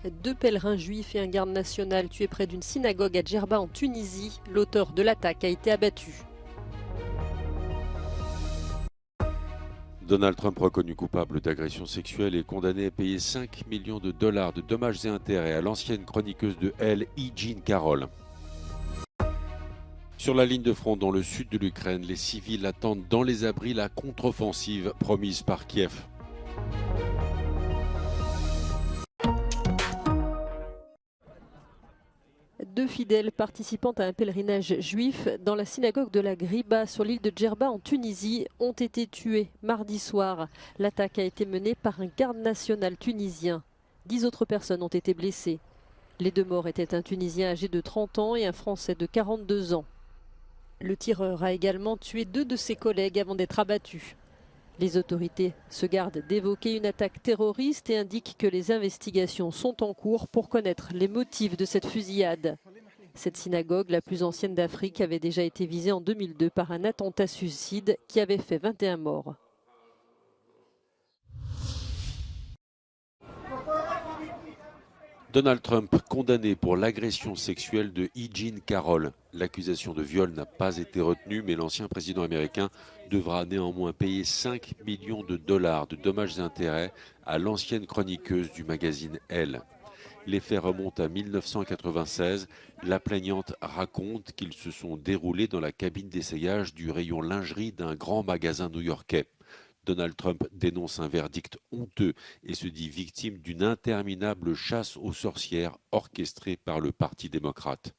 2 pèlerins juifs et un garde national tués près d'une synagogue à Djerba en Tunisie. L'auteur de l'attaque a été abattu. Donald Trump, reconnu coupable d'agression sexuelle, est condamné à payer 5 millions de dollars de dommages et intérêts à l'ancienne chroniqueuse de Elle, E. Jean Carroll. Sur la ligne de front dans le sud de l'Ukraine, les civils attendent dans les abris la contre-offensive promise par Kiev. Deux fidèles participant à un pèlerinage juif dans la synagogue de la Griba sur l'île de Djerba en Tunisie ont été tués mardi soir. L'attaque a été menée par un garde national tunisien. 10 autres personnes ont été blessées. Les 2 morts étaient un Tunisien âgé de 30 ans et un Français de 42 ans. Le tireur a également tué 2 de ses collègues avant d'être abattu. Les autorités se gardent d'évoquer une attaque terroriste et indiquent que les investigations sont en cours pour connaître les motifs de cette fusillade. Cette synagogue, la plus ancienne d'Afrique, avait déjà été visée en 2002 par un attentat suicide qui avait fait 21 morts. Donald Trump condamné pour l'agression sexuelle de E. Jean Carroll. L'accusation de viol n'a pas été retenue, mais l'ancien président américain devra néanmoins payer 5 millions de dollars de dommages et intérêts à l'ancienne chroniqueuse du magazine Elle. Les faits remontent à 1996. La plaignante raconte qu'ils se sont déroulés dans la cabine d'essayage du rayon lingerie d'un grand magasin new-yorkais. Donald Trump dénonce un verdict honteux et se dit victime d'une interminable chasse aux sorcières orchestrée par le Parti démocrate.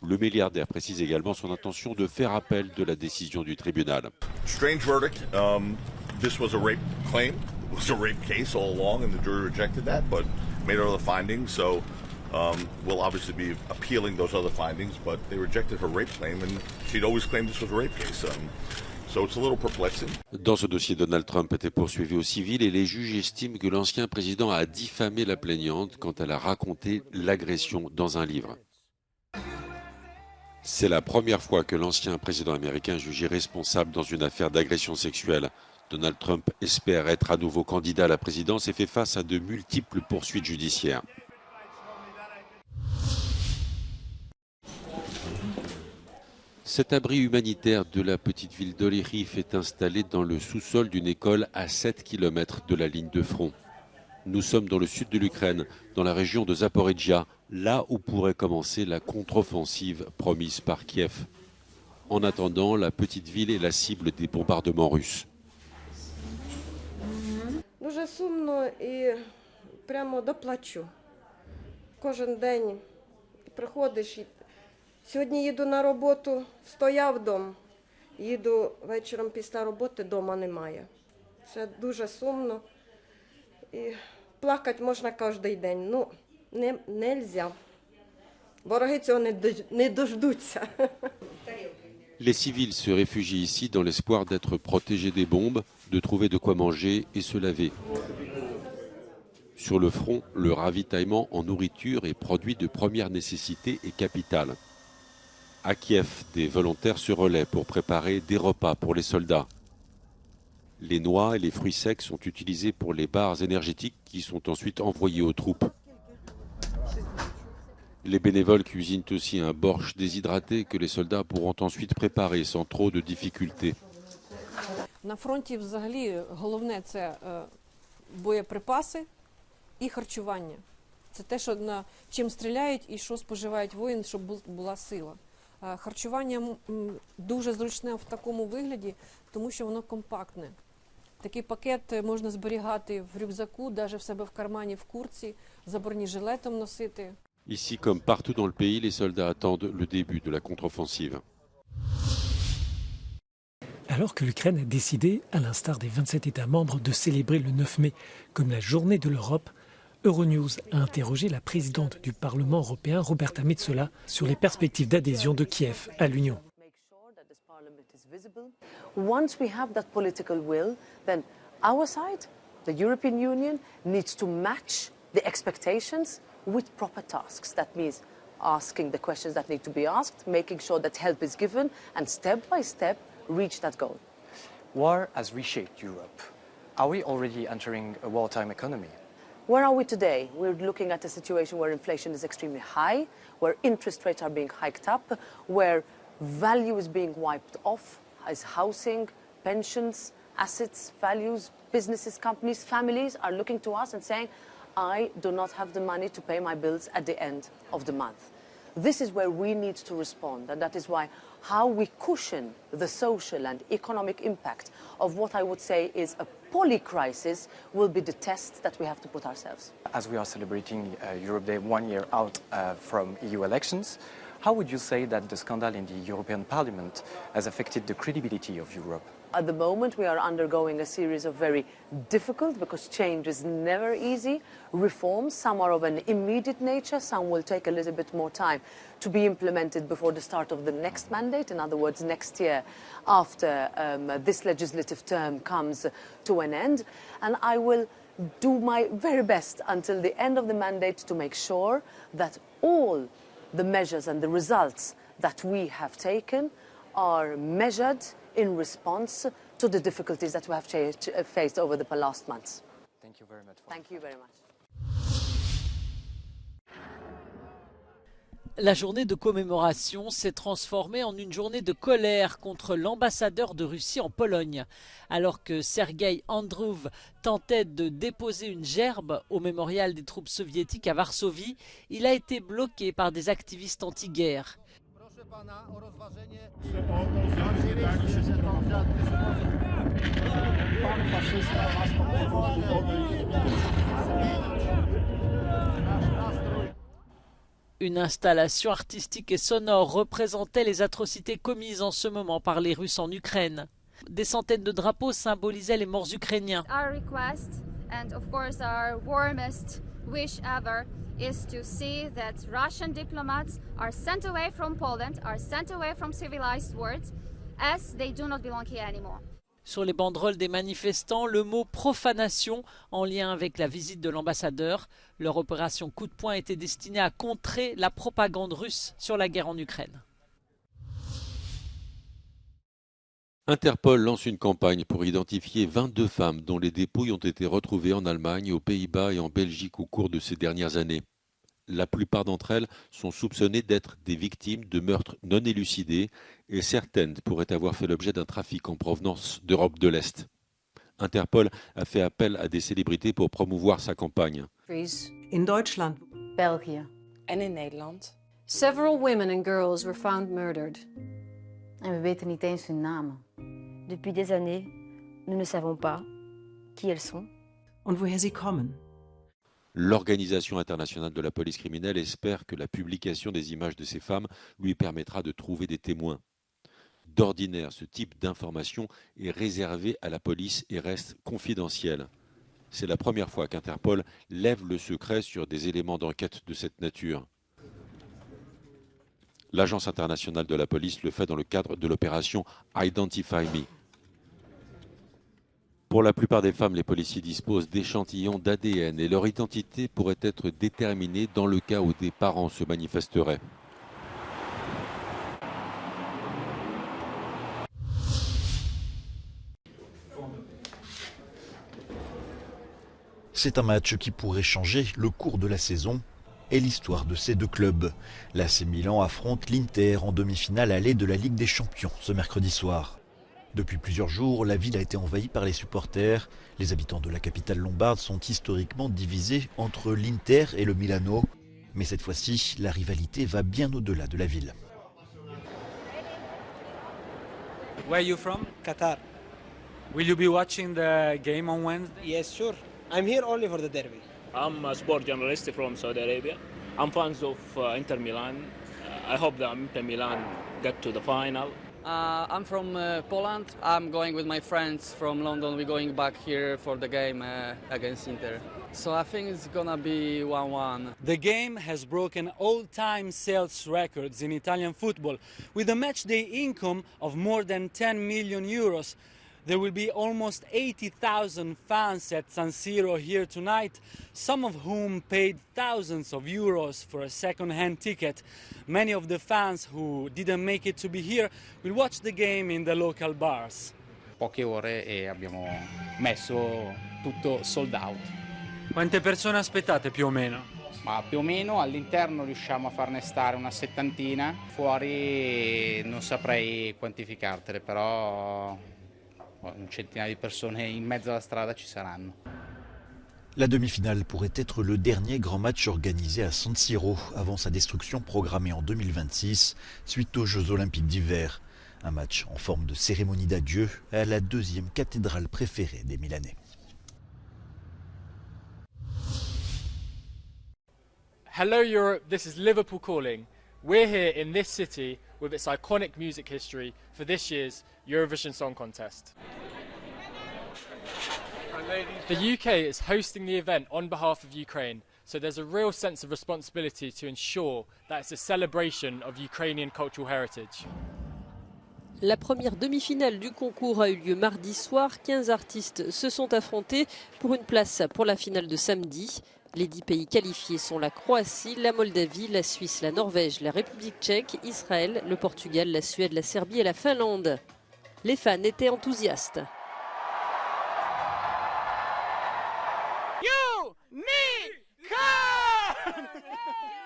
Le milliardaire précise également son intention de faire appel de la décision du tribunal. Strange verdict. This was a rape claim. It was a rape case all along, and the jury rejected that, but made other findings. So we'll obviously be appealing those other findings, but they rejected her rape claim, and she'd always claimed this was a rape case. So it's a little perplexing. Dans ce dossier, Donald Trump était poursuivi au civil et les juges estiment que l'ancien président a diffamé la plaignante quand elle a raconté l'agression dans un livre. C'est la première fois que l'ancien président américain est jugé responsable dans une affaire d'agression sexuelle. Donald Trump espère être à nouveau candidat à la présidence et fait face à de multiples poursuites judiciaires. Cet abri humanitaire de la petite ville d'Olyrif est installé dans le sous-sol d'une école à 7 km de la ligne de front. Nous sommes dans le sud de l'Ukraine, dans la région de Zaporizhia, là où pourrait commencer la contre-offensive promise par Kiev. En attendant, la petite ville est la cible des bombardements russes. Дуже сумно і прямо доплачу. Кожен день приходиш і сьогодні їду на роботу, стояв дом. Їду вечором після роботи, дома немає. Це дуже сумно. І плакати можна кожен день. Ну, нельзя. Вороги цього не дождуться. Les civils se réfugient ici dans l'espoir d'être protégés des bombes, de trouver de quoi manger et se laver. Sur le front, le ravitaillement en nourriture et produits de première nécessité est capital. À Kiev, des volontaires se relaient pour préparer des repas pour les soldats. Les noix et les fruits secs sont utilisés pour les barres énergétiques qui sont ensuite envoyées aux troupes. Les bénévoles cuisinent aussi un borщ déshydraté que les soldats pourront ensuite préparer sans trop de difficultés. На фронті взагалі головне це боєприпаси і харчування. Це те, що чим стріляють і що споживають воїни, щоб була сила. Харчування дуже зручне в такому вигляді, тому що воно компактне. Такий пакет можна зберігати в рюкзаку, навіть в себе в кармані, в куртці, за бронежилетом носити. Ici, comme partout dans le pays, les soldats attendent le début de la contre-offensive. Alors que l'Ukraine a décidé, à l'instar des 27 États membres, de célébrer le 9 mai comme la journée de l'Europe, Euronews a interrogé la présidente du Parlement européen, Roberta Metsola, sur les perspectives d'adhésion de Kiev à l'Union. Once we have that political will, then our side, the European Union, needs to match the expectations with proper tasks. That means asking the questions that need to be asked, making sure that help is given, and step by step reach that goal. War has reshaped Europe. Are we already entering a wartime economy? Where are we today? We're looking at a situation where inflation is extremely high, where interest rates are being hiked up, where value is being wiped off as housing, pensions, assets, values, businesses, companies, families are looking to us and saying, I do not have the money to pay my bills at the end of the month. This is where we need to respond, and that is why how we cushion the social and economic impact of what I would say is a poly-crisis will be the test that we have to put ourselves. As we are celebrating Europe Day 1 year out from EU elections, how would you say that the scandal in the European Parliament has affected the credibility of Europe? At the moment, we are undergoing a series of very difficult, because change is never easy, reforms. Some are of an immediate nature, some will take a little bit more time to be implemented before the start of the next mandate. In other words, next year, after this legislative term comes to an end. And I will do my very best until the end of the mandate to make sure that all the measures and the results that we have taken are measured in response to the difficulties that we have faced over the last months. Thank you very much. Thank you very much. La journée de commémoration s'est transformée en une journée de colère contre l'ambassadeur de Russie en Pologne. Alors que Sergueï Andreev tentait de déposer une gerbe au mémorial des troupes soviétiques à Varsovie, il a été bloqué par des activistes anti-guerre. Une installation artistique et sonore représentait les atrocités commises en ce moment par les Russes en Ukraine. Des centaines de drapeaux symbolisaient les morts ukrainiens. Our request, and of course our warmest wish ever, is to see that Russian diplomats are sent away from Poland, are sent away from civilized worlds, as they do not belong here anymore. Sur les banderoles des manifestants, le mot profanation en lien avec la visite de l'ambassadeur. Leur opération coup de poing était destinée à contrer la propagande russe sur la guerre en Ukraine. Interpol lance une campagne pour identifier 22 femmes dont les dépouilles ont été retrouvées en Allemagne, aux Pays-Bas et en Belgique au cours de ces dernières années. La plupart d'entre elles sont soupçonnées d'être des victimes de meurtres non élucidés et certaines pourraient avoir fait l'objet d'un trafic en provenance d'Europe de l'Est. Interpol a fait appel à des célébrités pour promouvoir sa campagne. In Deutschland, België en in Nederland. Several women and girls were found murdered. En we weten niet eens hun namen. Depuis des années, nous ne savons pas qui elles sont. Und woher sie kommen. L'Organisation internationale de la police criminelle espère que la publication des images de ces femmes lui permettra de trouver des témoins. D'ordinaire, ce type d'information est réservé à la police et reste confidentiel. C'est la première fois qu'Interpol lève le secret sur des éléments d'enquête de cette nature. L'Agence internationale de la police le fait dans le cadre de l'opération Identify Me. Pour la plupart des femmes, les policiers disposent d'échantillons d'ADN et leur identité pourrait être déterminée dans le cas où des parents se manifesteraient. C'est un match qui pourrait changer le cours de la saison et l'histoire de ces deux clubs. L'AC Milan affronte l'Inter en demi-finale allée de la Ligue des Champions ce mercredi soir. Depuis plusieurs jours, la ville a été envahie par les supporters. Les habitants de la capitale lombarde sont historiquement divisés entre l'Inter et le Milano. Mais cette fois-ci, la rivalité va bien au-delà de la ville. Where are you from? Qatar. Will you be watching the game on Wednesday? Yes, sure. I'm here only for the derby. I'm a sport journalist from Saudi Arabia. I'm fans of Inter Milan. I hope that Inter Milan get to the final. I'm from Poland. I'm going with my friends from London. We're going back here for the game against Inter. So I think it's gonna be 1-1. The game has broken all-time sales records in Italian football with a match-day income of more than 10 million euros. There will be almost 80,000 fans at San Siro here tonight, some of whom paid thousands of euros for a second-hand ticket. Many of the fans who didn't make it to be here will watch the game in the local bars. Poche ore e abbiamo messo tutto sold out. Quante persone aspettate più o meno? Ma più o meno all'interno riusciamo a farne stare una settantina, fuori non saprei quantificartele, però un centinaio di persone in mezzo alla strada ci saranno. La demi-finale pourrait être le dernier grand match organisé à San Siro avant sa destruction programmée en 2026 suite aux Jeux Olympiques d'hiver. Un match en forme de cérémonie d'adieu à la deuxième cathédrale préférée des Milanais. Hello Europe, this is Liverpool calling. We're here in this city with its iconic music history for this year's Eurovision Song Contest. The UK is hosting the event on behalf of Ukraine, so there's a real sense of responsibility to ensure that it's a celebration of Ukrainian cultural heritage. La première demi-finale du concours a eu lieu mardi soir. 15 artistes se sont affrontés pour une place pour la finale de samedi. Les 10 pays qualifiés sont la Croatie, la Moldavie, la Suisse, la Norvège, la République tchèque, Israël, le Portugal, la Suède, la Serbie et la Finlande. Les fans étaient enthousiastes.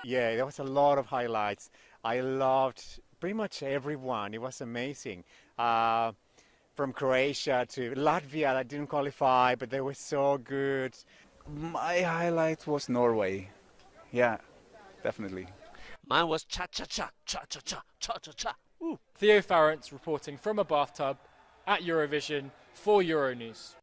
Yeah, there was a lot of highlights. I loved pretty much everyone. It was amazing. From Croatia to Latvia that didn't qualify, but they were so good. My highlight was Norway. Yeah, definitely. Mine was cha-cha-cha, cha-cha-cha, cha-cha-cha. Theo Farrance reporting from a bathtub at Eurovision for Euronews.